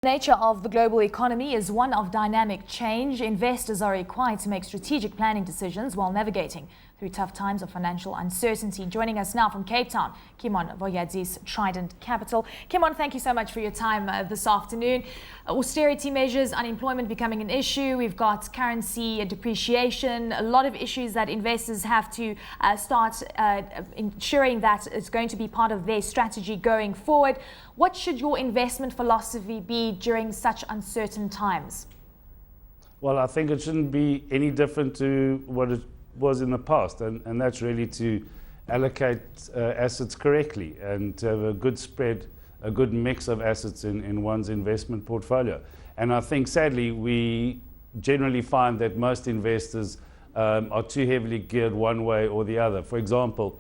The nature of the global economy is one of dynamic change. Investors are required to make strategic planning decisions while navigating through tough times of financial uncertainty. Joining us now from Cape Town, Kimon Boyatzis, Trident Capital. Kimon, thank you so much for your time this afternoon. Austerity measures, unemployment becoming an issue. We've got currency depreciation, a lot of issues that investors have to start ensuring that it's going to be part of their strategy going forward. What should your investment philosophy be during such uncertain times? Well, I think it shouldn't be any different to what it was in the past, and that's really to allocate assets correctly and to have a good spread, a good mix of assets in one's investment portfolio. And I think sadly we generally find that most investors are too heavily geared one way or the other. For example,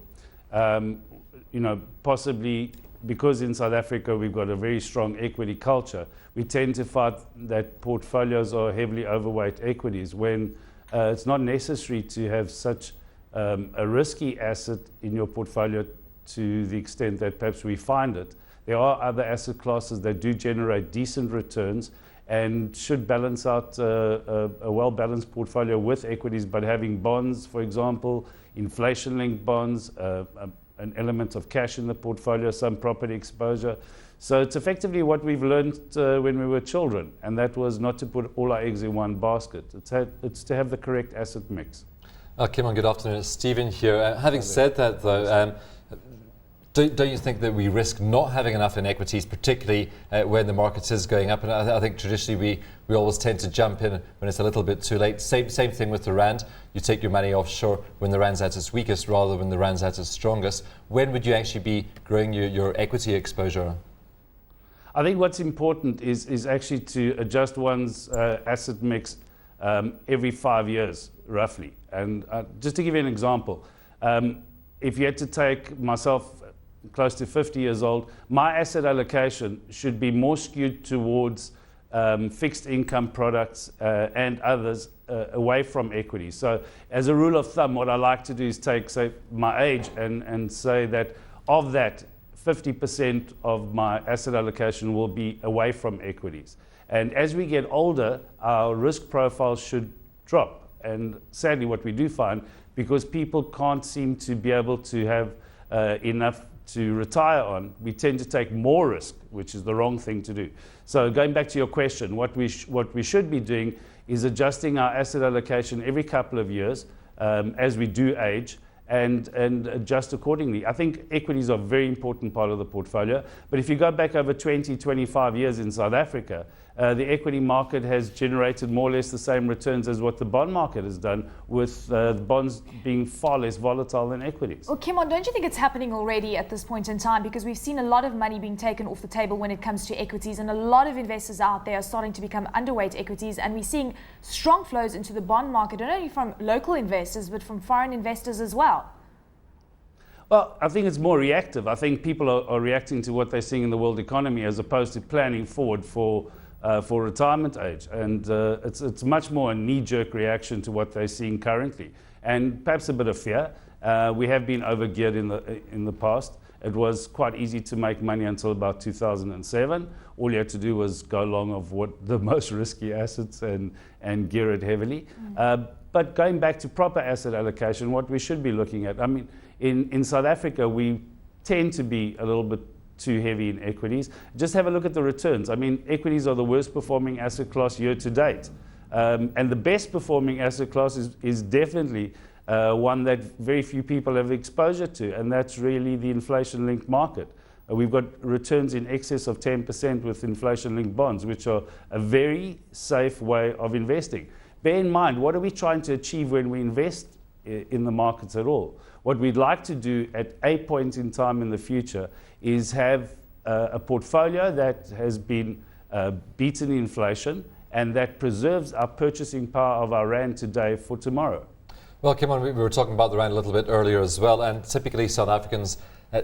possibly because in South Africa we've got a very strong equity culture, we tend to find that portfolios are heavily overweight equities when it's not necessary to have such a risky asset in your portfolio to the extent that perhaps we find it. There are other asset classes that do generate decent returns and should balance out a well-balanced portfolio with equities, but having bonds, for example, inflation-linked bonds, an element of cash in the portfolio, some property exposure. So it's effectively what we've learned when we were children, and that was not to put all our eggs in one basket. It's to have the correct asset mix. Kimon, good afternoon. It's Stephen here. Having said that, though, don't you think that we risk not having enough in equities, particularly when the market is going up? And I think traditionally we always tend to jump in when it's a little bit too late. Same thing with the rand. You take your money offshore when the rand's at its weakest rather than when the rand's at its strongest. When would you actually be growing your equity exposure? I think what's important is actually to adjust one's asset mix every 5 years, roughly. And just to give you an example, if you had to take myself close to 50 years old, my asset allocation should be more skewed towards fixed income products and others away from equities. So as a rule of thumb, what I like to do is take, say, my age and say that of that, 50% of my asset allocation will be away from equities. And as we get older, our risk profile should drop. And sadly, what we do find, because people can't seem to be able to have enough to retire on, we tend to take more risk, which is the wrong thing to do. So going back to your question, what we should be doing is adjusting our asset allocation every couple of years as we do age, and adjust accordingly. I think equities are a very important part of the portfolio, but if you go back over 20, 25 years in South Africa, the equity market has generated more or less the same returns as what the bond market has done, with bonds being far less volatile than equities. Well, Kimon, don't you think it's happening already at this point in time? Because we've seen a lot of money being taken off the table when it comes to equities, and a lot of investors out there are starting to become underweight equities, and we're seeing strong flows into the bond market, not only from local investors, but from foreign investors as well. Well, I think it's more reactive. I think people are reacting to what they're seeing in the world economy as opposed to planning forward for retirement age. And it's much more a knee-jerk reaction to what they're seeing currently. And perhaps a bit of fear. We have been overgeared in the past. It was quite easy to make money until about 2007. All you had to do was go along of what the most risky assets and gear it heavily. But going back to proper asset allocation, what we should be looking at, I mean, in South Africa, we tend to be a little bit too heavy in equities. Just have a look at the returns. I mean, equities are the worst performing asset class year to date. And the best performing asset class is definitely one that very few people have exposure to, and that's really the inflation-linked market. We've got returns in excess of 10% with inflation-linked bonds, which are a very safe way of investing. Bear in mind, what are we trying to achieve when we invest in the markets at all? What we'd like to do at a point in time in the future is have a portfolio that has been beaten inflation and that preserves our purchasing power of our rand today for tomorrow. Well, Kimon, we were talking about the rand a little bit earlier as well, and typically South Africans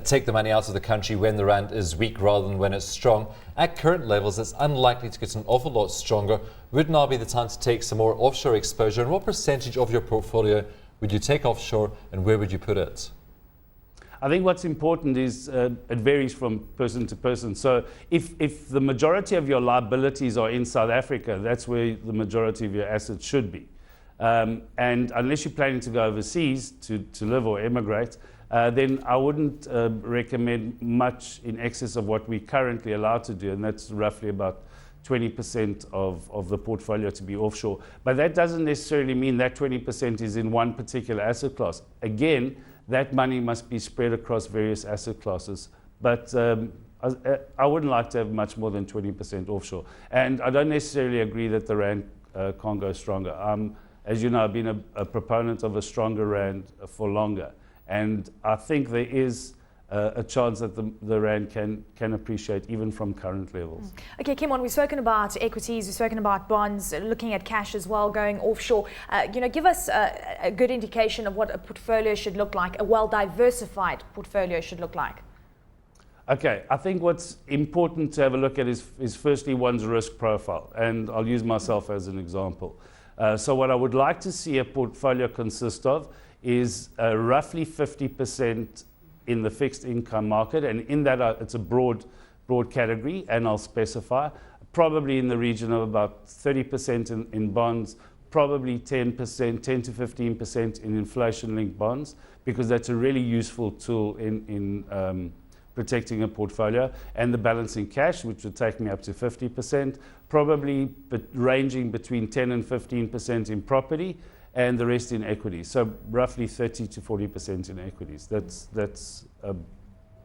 take the money out of the country when the rand is weak rather than when it's strong. At current levels, it's unlikely to get an awful lot stronger. Would now be the time to take some more offshore exposure? And what percentage of your portfolio would you take offshore, and where would you put it? I I think what's important is it varies from person to person. So if the majority of your liabilities are in South Africa, that's where the majority of your assets should be. And unless you're planning to go overseas to live or emigrate, then I wouldn't recommend much in excess of what we're currently allowed to do, and that's roughly about 20% of the portfolio to be offshore. But that doesn't necessarily mean that 20% is in one particular asset class. Again, that money must be spread across various asset classes. But I wouldn't like to have much more than 20% offshore. And I don't necessarily agree that the rand can't go stronger. As you know, I've been a proponent of a stronger rand for longer. And I think there is a chance that the rand can appreciate even from current levels. Okay, Kimon, we've spoken about equities, we've spoken about bonds, looking at cash as well, going offshore. Give us a good indication of what a portfolio should look like, a well-diversified portfolio should look like. Okay, I think what's important to have a look at is firstly one's risk profile, and I'll use myself as an example. So what I would like to see a portfolio consist of is roughly 50% in the fixed income market, and in that it's a broad category, and I'll specify probably in the region of about 30% in bonds, probably 10 to 15% in inflation-linked bonds, because that's a really useful tool in protecting a portfolio, and the balance in cash, which would take me up to 50%, probably ranging between 10 and 15% in property, and the rest in equities. So roughly 30 to 40% in equities. That's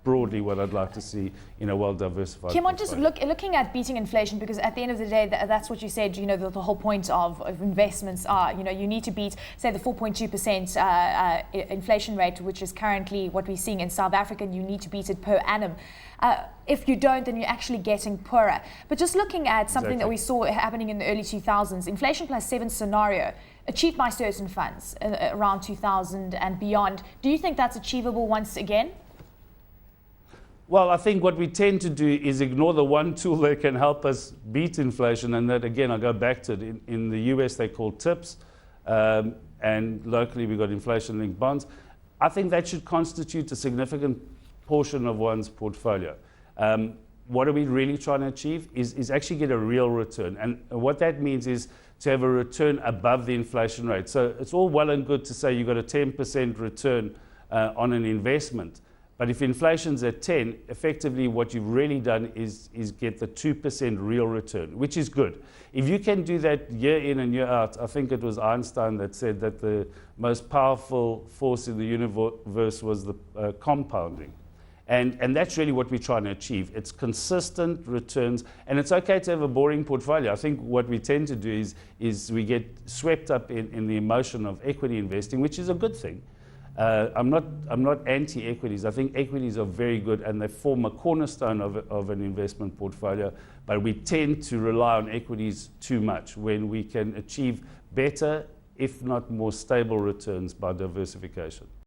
broadly what I'd like to see in a well-diversified Kimon, portfolio. just looking at beating inflation, because at the end of the day, that's what you said, the whole point of investments are, you need to beat, say, the 4.2% inflation rate, which is currently what we're seeing in South Africa, and you need to beat it per annum. If you don't, then you're actually getting poorer. But just looking at something that we saw happening in the early 2000s, inflation plus 7 scenario, achieved by certain funds around 2000 and beyond. Do you think that's achievable once again? Well, I think what we tend to do is ignore the one tool that can help us beat inflation, and that, again, I'll go back to it. In the US, they're called TIPS, and locally we've got inflation-linked bonds. I think that should constitute a significant portion of one's portfolio. What are we really trying to achieve is actually get a real return, and what that means is to have a return above the inflation rate. So it's all well and good to say you've got a 10% return on an investment. But if inflation's at 10, effectively what you've really done is get the 2% real return, which is good. If you can do that year in and year out, I think it was Einstein that said that the most powerful force in the universe was the compounding. And that's really what we're trying to achieve. It's consistent returns, and it's okay to have a boring portfolio. I think what we tend to do is we get swept up in the emotion of equity investing, which is a good thing. I'm not anti-equities. I think equities are very good and they form a cornerstone of an investment portfolio, but we tend to rely on equities too much when we can achieve better, if not more stable returns by diversification.